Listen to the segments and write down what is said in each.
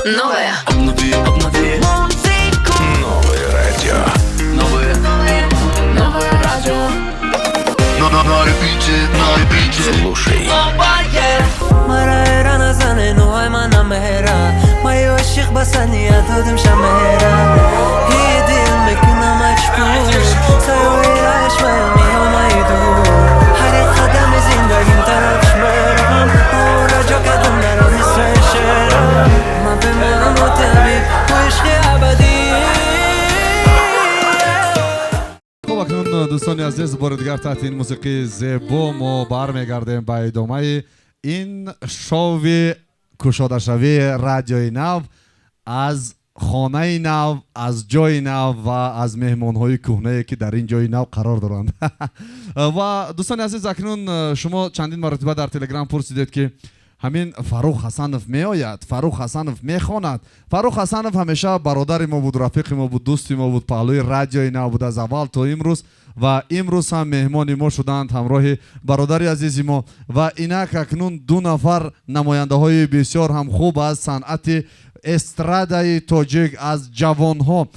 Новое. Обнови, обнови. Новое радио. Новое радио. На репите. Слушай. مرا نزنه نوع من مهرا ما يوشق بسني أدودم شمهرا هي دل مكنا مجبور سيوي رايش مهمي وما يدور هر قدم زندگیم طرف شمرم ورجا قدم نرم اسم شرم ما بمانم و طبیب و عشق ابدی. خب اکنون دوستان عزیز بار دیگر تحت این موسیقی زیبا ما برمیگردیم به ادامه این شوی کشاده شوی رادیوی نو از خانه نو، از جای نو و از مهمان های کهنه که در این جای نو قرار دارند. و دوستان عزیز اکنون شما چندین مرتبه در تلگرام پرسیدید که همین فاروق حسنов میآید، فاروق حسنов میخواند. فاروق حسنов همیشه برادر ما بود، رفیق ما بود، دوست ما بود، پهلوی رادیوی نو بود از اول تا امروز و امروز هم مهمان ما شدند همراه برادر عزیز ما و اینک اکنون دو نفر نماینده های بسیار هم خوب از صنعت استرادای تاجیک از جوان ها،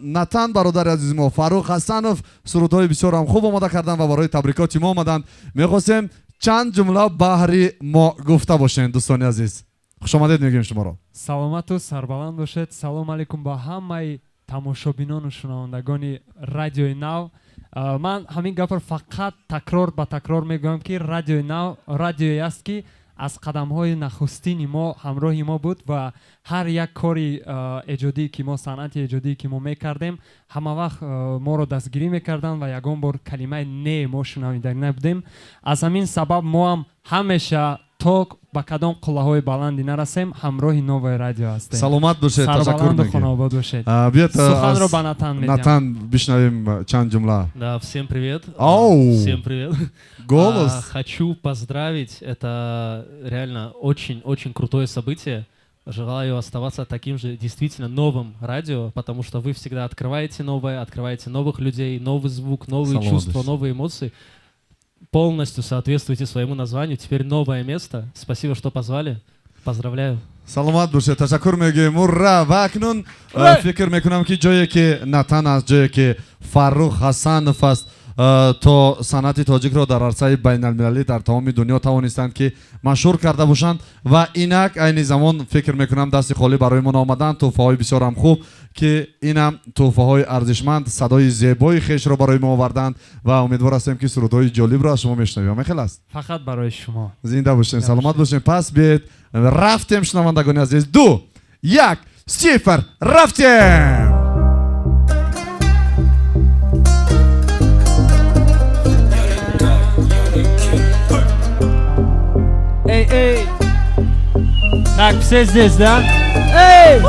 نه تن برادر عزیز ما فاروق حسنов سرودهای بسیار هم خوب آماده کردند و برای تبریکات ما آمدند. میخواستیم چند جمله بحری ما گفته باشین. دوستان عزیز خوش آمدید میگیم شما را. سلامت و سربلند باشید. سلام علیکم با همه тамошобинон و шунавандагони радиои нав. ман ҳамин гапро фақат такрор ба такрор мегӯям ки радиои нав радиое аст ки аз қадамҳои нахустини мо ҳамроҳи мо буд ва ҳар як кори эҷодӣ ки мо санъати эҷодӣ ки мо мекардем ҳама вақт моро дастгирӣ мекарданд ва ягон бор калимаи не мо шунавида набудем. аз ҳамин сабаб мо ҳам ҳамеша то ба кадом қуллаҳои баланди нарасем ҳамроҳи новое радио ҳастем. саломат бошед. Сарбаланду хонобод бошед. Суханро ба Натан медиҳам. Натан бишнавим чанд жумла. Да, всем привет. Оу! Всем привет. Голос. Хочу поздравить. Это реально очень крутое событие. Желаю оставаться таким же действительно новым радио, потому что вы всегда открываете новое, открываете новых людей, новый звук, новые чувства, новые эмоции. Полностью соответствуете своему названию. Теперь новое место. Спасибо, что позвали. Поздравляю. саломат бошед. ташаккур мегӯем. ура! ва акнун фикр мекунам ки ҷое ки Натан аст, ҷое ки Фаруқ Ҳасанов аст, то санъати тоҷикро дар арсаи байналмилалӣ дар тамоми дунё тавонистанд ки машҳур карда бошанд ва инак айни замон фикр мекунам дасти холӣ барои мон омаданд. тӯҳфаҳои бисёрам хуб ки инам тӯҳфаҳои арзишманд, садои зебои хешро барои мо оварданд ва умедвор ҳастем ки сурудҳои ҷолибро аз шумо мешунавем. мехел аст. фақат барои шумо. зинда бошем, саломат бошем. пас биед рафтем шунавандагони азиз. 2 1 0 рафтем. Эй! Так, все здесь, да? Эй!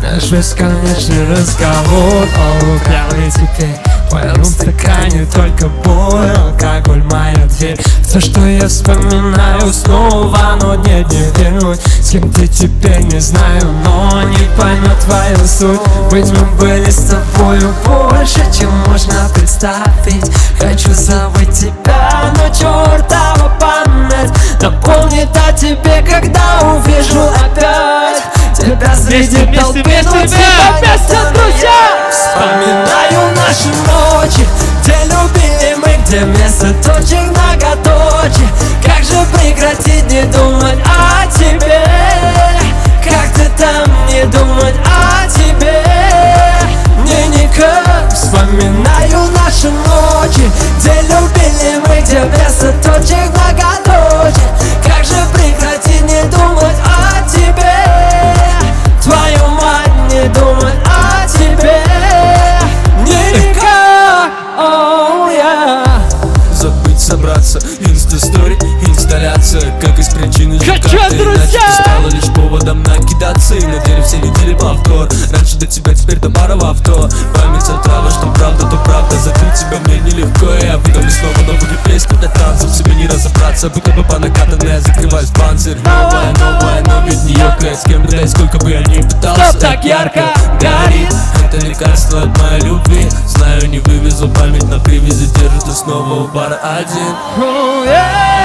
Наш бесконечный разговор, о, прямо теперь в моем стакане только боль, алкоголь моя дверь. Все, что я вспоминаю снова, но нет, не вернуть. С кем ты теперь не знаю, но не поймет твою суть. Быть мы были с тобою больше, чем можно представить. Хочу забыть тебя, но чертова память напомнит о тебе, когда увижу опять тебя среди толпы, но тебя вместе, друзья. Вспоминаю наши ночи, где любили мы, где вместо точек многоточие. Как же прекратить не думать о тебе? Как ты там не думать о тебе? Мне никак. Вспоминаю наши ночи, где любили мы, где вместо точек многоточие. Как же прекратить не думать о тебе? Твою мать, не думать о тебе. Мне никак. Oh, yeah. Забыть, собраться, инста-стори, инсталляция. Как из причины же Хочу, как-то друзья! иначе. Ты стала лишь поводом накидаться. И на деле все недели повтор. Раньше до тебя, теперь до пара в авто. Память отрава, что правда, то правда. Закрыть тебя мне нелегко. Я выдам снова новую песню для танцев. Себе не разобраться, будто бы по накатанной. Я закрываюсь панцирь. Новая, но ведь не ёкает. С кем бы, да и сколько бы я ни пытался. Стоп, так ярко горит. Это лекарство от моей любви. Знаю, не вывезу память на привязи. Держит и снова у пара один. Oh, yeah.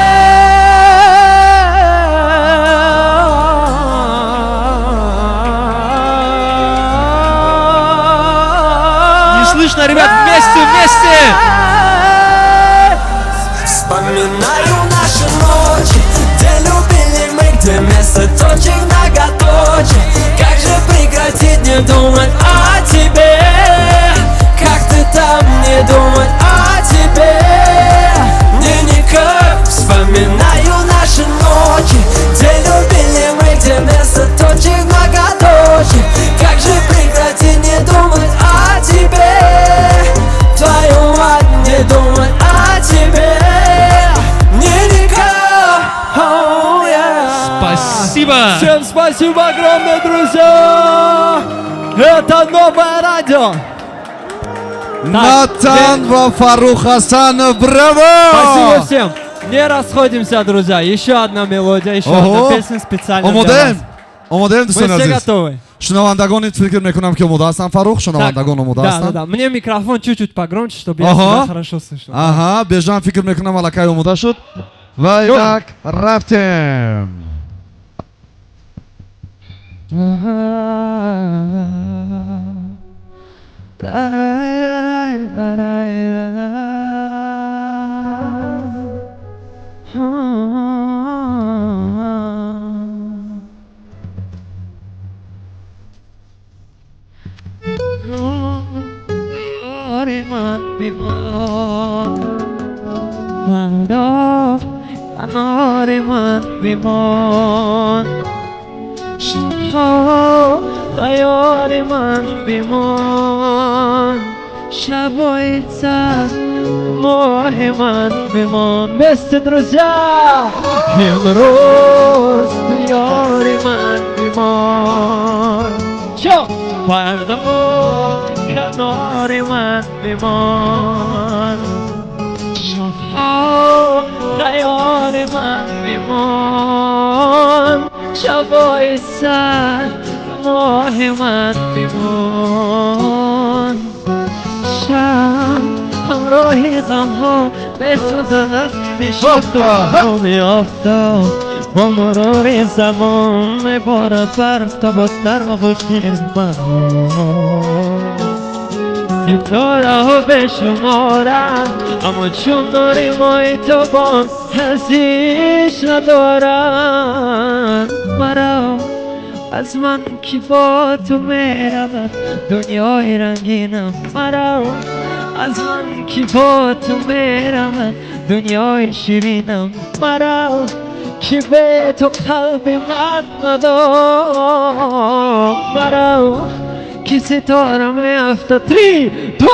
слышно, ребят, вместе! Вспоминаю наши ночи, где любили мы, где вместо точек многоточие. Как же прекратить не думать о тебе? Как ты там не думать о тебе? Мне никак. Вспоминаю наши ночи, где любили мы, где вместо точек многоточие. Как же прекратить не думать о тебе? Твою мать, не думать о тебе. Спасибо! Всем спасибо огромное, друзья! Это новое радио! Натан ва Фарух Хасанов, браво! Спасибо всем! Не расходимся, друзья. Еще одна мелодия, еще Ого. одна песня специально для омодем вас. омодем Мы дӯстони все азиз готовы. шунавандагонит фикр мекунам ки омода ҳастанд Фарух Так, шунавандагон омода да, ҳастанд да. Мне микрофон чуть-чуть погромче, чтобы я Ага. себя хорошо слышал. аҳа бежан фикр мекунам аллакай омода шуд ва як рафтем Вместе, друзья! Белорус, яри ман бимон. Чё? Пардон, канори ман бимон. Яри ман бимон. Шабойсан, мохи ман бимон. Шам, همراهی غمها به تو دارد میشفتم میافتم با مرور زمان میبارد برف تا بستر و بشیر من این تو را بشمارم اما چون داری مای تو با کسیش ندارم مرا از من کی با تو میرود دنیای رنگینم مرا از من کی با تو میرود دنیای شیرینم مرا کی به تو قلب من ندار مرا کی ستاره میفته 3 2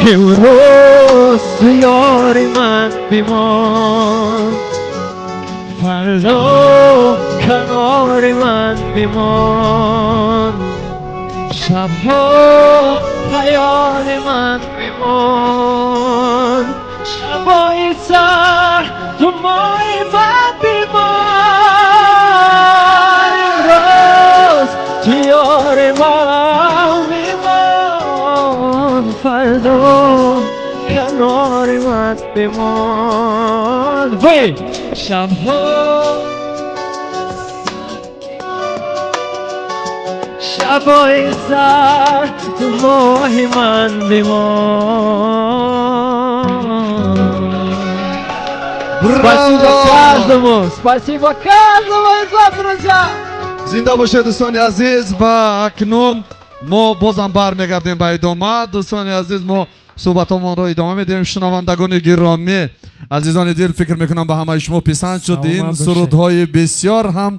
1 امروز تو یاری من بیمان فردا کنار من بیمان شبها خیال من بیمان شبای سر تو مای من بیمان امروز تو یار من بیمان فردا کنار من بیمان وی شبها شبای سر تو ماه من بیمان Спасибо каждому! Спасибо каждому из вас, друзья! зинда бошед дӯстони азиз ба акнун мо бозам бармегардем ба идома дӯстони азиз мо суҳбатҳоамонро идома медиҳем шунавандагони гиромӣ азизони дил фикр мекунам ба ҳамаи шумо писанд шуд ин сурудҳои бисёр ҳам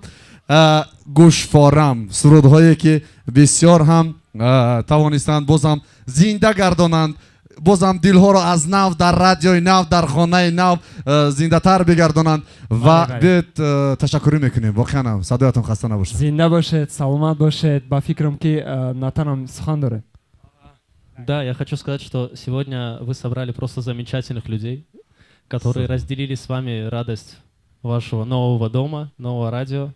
гӯшфорам сурудҳое ки бисёр ҳам тавонистанд бозам зинда гардонанд бозам дилҳоро аз нав дар радиои нав дар хонаи нав зиндатар бигардонанд ва бед ташаккурӣ мекунем воқеан садоятон хаста набошад Зинда бошед, саломат бошед. Ба фикрам ки Натанам сухан доред. Да, я хочу сказать, что сегодня вы собрали просто замечательных людей, которые разделили с вами радость вашего нового дома, нового радио.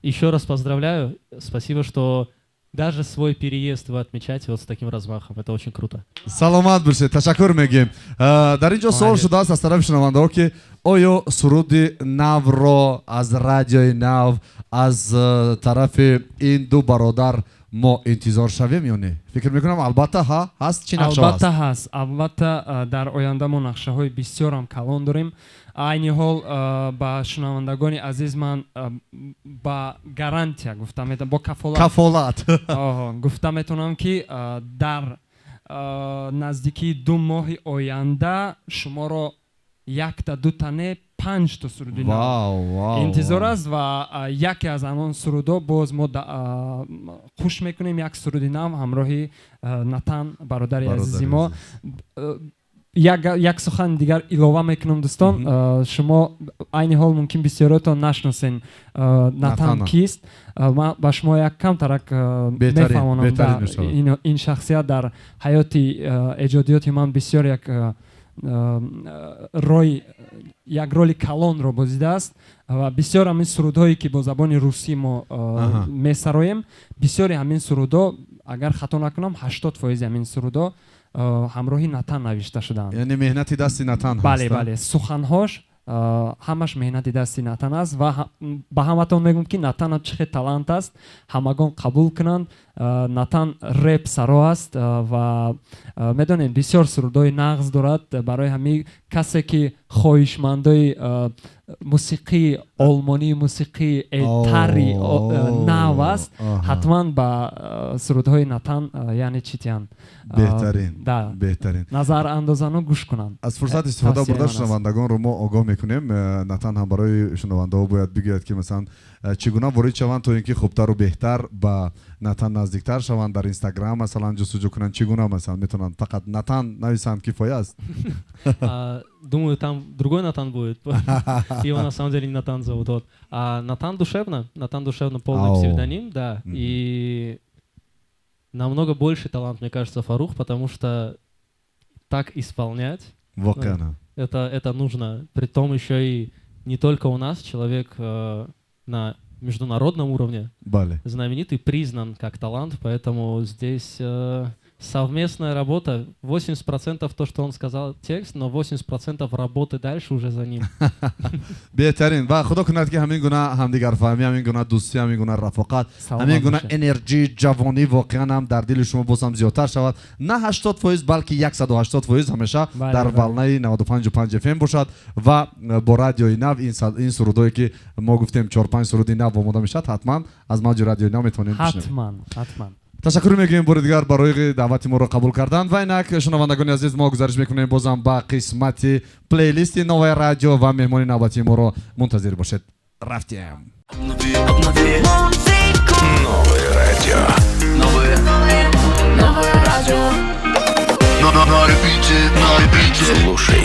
Еще раз поздравляю. Спасибо, что даже свой переезд вы отмечаете вот с таким размахом. Это очень круто. саломат бошед ташаккур мегӯем дар ин ҷо суол шудааст аз тарафи шунавандаҳо ки оё суруди навро аз радиои нав аз тарафи ин ду бародар мо интизор шавем ё не? Фикр мекунам албатта ҳаст, чӣ нақша албатта ҳаст? ҳаст, албатта дар оянда мо нақшаҳои бисёрам калон дорем. айни ҳол ба шунавандагони азиз ман ба гарантия гуфта метавонам, бо Кафолат. гуфта метавонам ки дар наздики 2 моҳи оянда шуморо 1-2 не 5 то суруди интизор аст ва яке аз анон сурудо боз мо хуш мекунем як суруди нав ҳамроҳи Натан бародари азизи мо. як сухан дигар илова мекунам дӯстон, шумо айни ҳол мумкин бисёротон нашносен Натан кист. ман ба шумо як камтарак мефаҳмонам ин шахсият дар ҳаёти эҷодиёти ман бисёр як роли калонро бозидааст ва бисёр ҳамин сурудҳое ки бо забони русӣ мо месароем, бисёри ҳамин сурудо, агар хато накунам 80% ҳамин сурудо ҳамроҳи Натан навишта шудаанд. яъне меҳнати дасти Натан ҳаст. бале, суханҳош ҳамаш меҳнати дасти Натан аст ва ба ҳаматон мегӯям ки Натан чӣ хел талант аст, ҳамагон қабул кунанд. Натан реп саро аст ва медонед бисёр сурудҳои нағз дорад. барои ҳамин касе ки хоҳишмандои мусиқии олмонӣ, мусиқии тари нав аст, ҳатман ба сурудҳои Натан яъне читиян беҳтарин назарандозано гӯш кунанд. аз фурсат истифода бурда шунавандагонро мо огоҳ мекунем. Натан ҳам барои шунавандаҳо бояд бигӯяд ки масалан чӣ гуна ворид шаванд то ин ки хубтару беҳтар ба Натан наздиктар шаванд. дар Инстаграм масалан ҷустуҷӯ кунанд, чӣ гуна масалан метавонанд фақат Натан нависанд, кифоя аст? Думаю, там другой Натан будет. Его на самом деле не Натан зовут. Вот. А Натан Душевно полный псевдоним, да. И намного больше талант, мне кажется, Фарух, потому что так исполнять, это нужно. Притом еще и не только у нас человек на международном уровне знаменитый, признан как талант, поэтому здесь совместная работа. 80% то, что он сказал, текст, но 80% работы дальше уже за ним. беҳтарин ва худо кунад ки ҳамин гуна ҳамдигарфаҳмӣ, ҳамин гуна дӯстӣ, ҳамин гуна рафоқат, ҳамин гуна энерҷӣ, ҷавонӣ воқеан ҳам дар дили шумо боз ҳам зиёдтар шавад. На 80%, балки 180% ҳамеша дар валнаи 95.5 FM бошад ва бо радиои нав ин сурудое ки мо гуфтем 4-5 суруди нав омода мешавад, ҳатман аз мавҷи радиои нав метавонем ҳатман ташаккур мегӯем бори дигар барои даъвати моро қабул кардан. ва инак шунавандагони азиз, мо гузариш мекунем бозам ба қисмати плейлисти Новое радио ва меҳмони навбатии моро мунтазир бошед. Рафтем. Новое радио. Новое радио. На репите. Слушай.